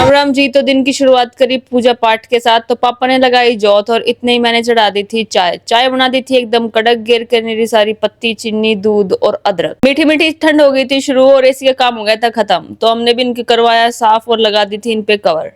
राम राम जी। तो दिन की शुरुआत करी पूजा पाठ के साथ। तो पापा ने लगाई जोत और इतने ही मैंने चढ़ा दी थी चाय। चाय बना दी थी एकदम कड़क, गिर के मेरी सारी पत्ती, चीनी, दूध और अदरक। मीठी मीठी ठंड हो गई थी शुरू और एसी का काम हो गया था खत्म। तो हमने भी इनके करवाया साफ और लगा दी थी इन पे कवर।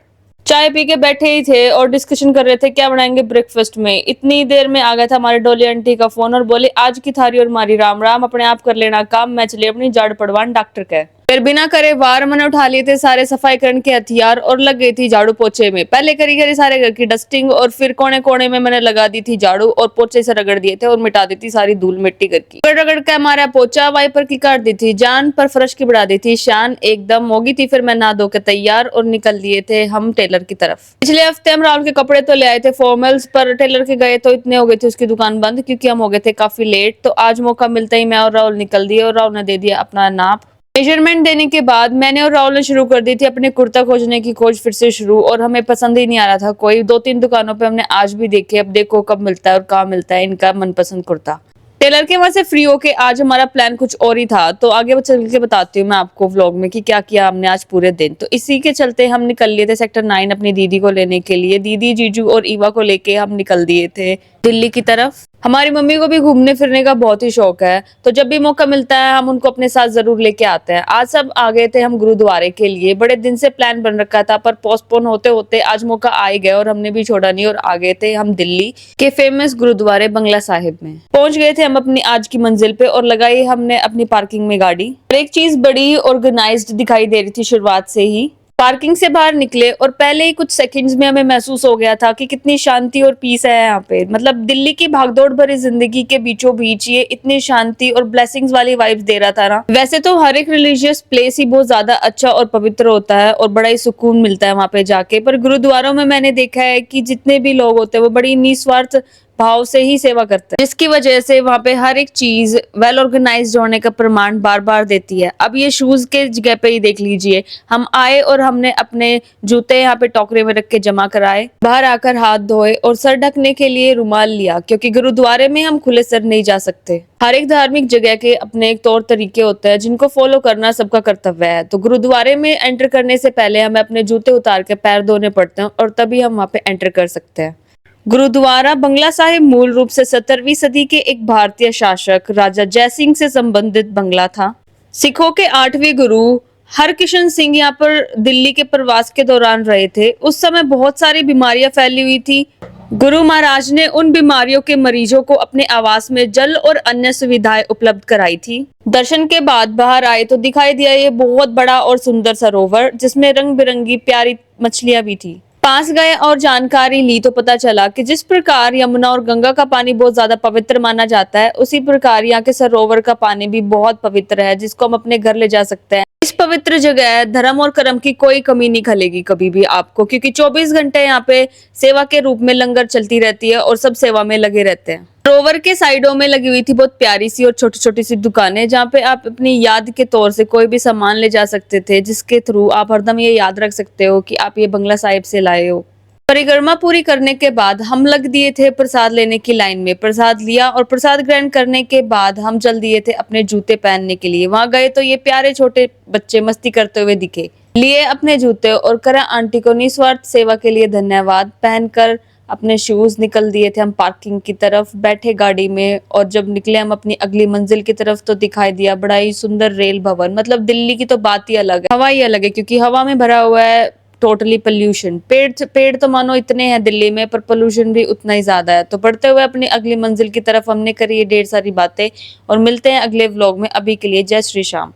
चाय पी के बैठे ही थे और डिस्कशन कर रहे थे क्या बनाएंगे ब्रेकफास्ट में। इतनी देर में आ गया था हमारे डोली आंटी का फोन और बोले आज की थारी और मारी राम राम, अपने आप कर लेना काम, मैं चली अपनी जाड़ पड़वान डॉक्टर के। फिर बिना करे वार मैंने उठा लिए थे सारे सफाईकरण के हथियार और लग गई थी झाड़ू पोछे में। पहले करी करी सारे घर की डस्टिंग और फिर कोने कोने में मैंने लगा दी थी झाड़ू और पोछे से रगड़ दिए थे और मिटा दी थी सारी धूल मिट्टी घर की। रगड़ रगड़ के हमारा पोछा वाइपर की काट दी थी जान, पर फर्श की बढ़ा दी थी शान। एकदम होगी थी फिर मैं नहा धो के तैयार और निकल दिए थे हम टेलर की तरफ। पिछले हफ्ते हम राहुल के कपड़े तो ले आए थे फॉर्मल्स, पर टेलर के गए तो इतने हो गए थे उसकी दुकान बंद क्योंकि हम हो गए थे काफी लेट। तो आज मौका मिलता ही मैं और राहुल निकल दिए और राहुल ने दे दिया अपना नाप। मेजरमेंट देने के बाद मैंने और राहुल ने शुरू कर दी थी अपने कुर्ता खोजने की खोज फिर से शुरू। और हमें पसंद ही नहीं आ रहा था कोई। 2-3 दुकानों पे हमने आज भी देखे, अब देखो कब मिलता है और कहाँ मिलता है इनका मनपसंद कुर्ता। टेलर के वहां से फ्री होके आज हमारा प्लान कुछ और ही था। तो आगे चल के बताती हूँ मैं आपको व्लॉग में कि क्या किया हमने आज पूरे दिन। तो इसी के चलते हम निकल लिए थे सेक्टर 9 अपनी दीदी को लेने के लिए। दीदी, जीजू और ईवा को लेके हम निकल दिए थे दिल्ली की तरफ। हमारी मम्मी को भी घूमने फिरने का बहुत ही शौक है, तो जब भी मौका मिलता है हम उनको अपने साथ जरूर लेके आते हैं। आज सब आ गए थे हम गुरुद्वारे के लिए। बड़े दिन से प्लान बन रखा था पर पोस्टपोन होते होते आज मौका आ ही गया और हमने भी छोड़ा नहीं और आ गए थे हम दिल्ली के फेमस गुरुद्वारे बंगला साहिब में। पहुंच गए थे हम अपनी आज की मंजिल पे और लगाई हमने अपनी पार्किंग में गाड़ी। एक चीज बड़ी ऑर्गेनाइज्ड दिखाई दे रही थी शुरुआत से ही। पार्किंग से बाहर निकले और पहले ही कुछ सेकंड्स में हमें महसूस हो गया था कि कितनी शांति और पीस है यहाँ पे। मतलब दिल्ली की भागदौड़ भरी जिंदगी के बीचों बीच ये इतनी शांति और ब्लेसिंग्स वाली वाइब्स दे रहा था ना। वैसे तो हर एक रिलीजियस प्लेस ही बहुत ज्यादा अच्छा और पवित्र होता है और बड़ा ही सुकून मिलता है वहां पे जाके, पर गुरुद्वारों में मैंने देखा है कि जितने भी लोग होते हैं वो बड़ी निस्वार्थ भाव से ही सेवा करते हैं, जिसकी वजह से वहां पे हर एक चीज वेल ऑर्गेनाइज्ड होने का प्रमाण बार बार देती है। अब ये शूज के जगह पे ही देख लीजिए, हम आए और हमने अपने जूते यहाँ पे टोकरे में रख के जमा कराए, बाहर आकर हाथ धोए और सर ढकने के लिए रुमाल लिया क्योंकि गुरुद्वारे में हम खुले सर नहीं जा सकते। हर एक धार्मिक जगह के अपने एक तौर तरीके होते हैं जिनको फॉलो करना सबका कर्तव्य है। तो गुरुद्वारे में एंटर करने से पहले हमें अपने जूते उतार के पैर धोने पड़ते हैं और तभी हम वहाँ पे एंटर कर सकते हैं। गुरुद्वारा बंगला साहिब मूल रूप से 17वीं सदी के एक भारतीय शासक राजा जयसिंह से संबंधित बंगला था। सिखों के 8वें गुरु हरकिशन सिंह यहाँ पर दिल्ली के प्रवास के दौरान रहे थे। उस समय बहुत सारी बीमारियां फैली हुई थी। गुरु महाराज ने उन बीमारियों के मरीजों को अपने आवास में जल और अन्य सुविधाएं उपलब्ध कराई थी। दर्शन के बाद बाहर आए तो दिखाई दिया ये बहुत बड़ा और सुंदर सरोवर जिसमें रंग बिरंगी प्यारी मछलियां भी थी। पास गए और जानकारी ली तो पता चला कि जिस प्रकार यमुना और गंगा का पानी बहुत ज्यादा पवित्र माना जाता है, उसी प्रकार यहाँ के सरोवर का पानी भी बहुत पवित्र है जिसको हम अपने घर ले जा सकते हैं। इस पवित्र जगह धर्म और कर्म की कोई कमी नहीं खलेगी कभी भी आपको, क्योंकि 24 घंटे यहाँ पे सेवा के रूप में लंगर चलती रहती है और सब सेवा में लगे रहते हैं। सरोवर के साइडों में लगी हुई थी बहुत प्यारी सी और छोटी छोटी सी दुकानें जहाँ पे आप अपनी याद के तौर से कोई भी सामान ले जा सकते थे, जिसके थ्रू आप हरदम ये याद रख सकते हो कि आप ये बंगला साहिब से लाए हो। परिक्रमा पूरी करने के बाद हम लग दिए थे प्रसाद लेने की लाइन में। प्रसाद लिया और प्रसाद ग्रहण करने के बाद हम चल दिए थे अपने जूते पहनने के लिए। वहां गए तो ये प्यारे छोटे बच्चे मस्ती करते हुए दिखे। लिए अपने जूते और करा आंटी को निस्वार्थ सेवा के लिए धन्यवाद। पहनकर अपने शूज निकल दिए थे हम पार्किंग की तरफ, बैठे गाड़ी में और जब निकले हम अपनी अगली मंजिल की तरफ तो दिखाई दिया बड़ा ही सुंदर रेल भवन। मतलब दिल्ली की तो बात ही अलग है, हवा ही अलग है क्योंकि हवा में भरा हुआ है टोटली पोल्यूशन। पेड़ तो मानो इतने हैं दिल्ली में पर पोल्यूशन भी उतना ही ज्यादा है। तो बढ़ते हुए अपनी अगली मंजिल की तरफ हमने करी ये ढेर सारी बातें और मिलते हैं अगले व्लॉग में। अभी के लिए जय श्री श्याम।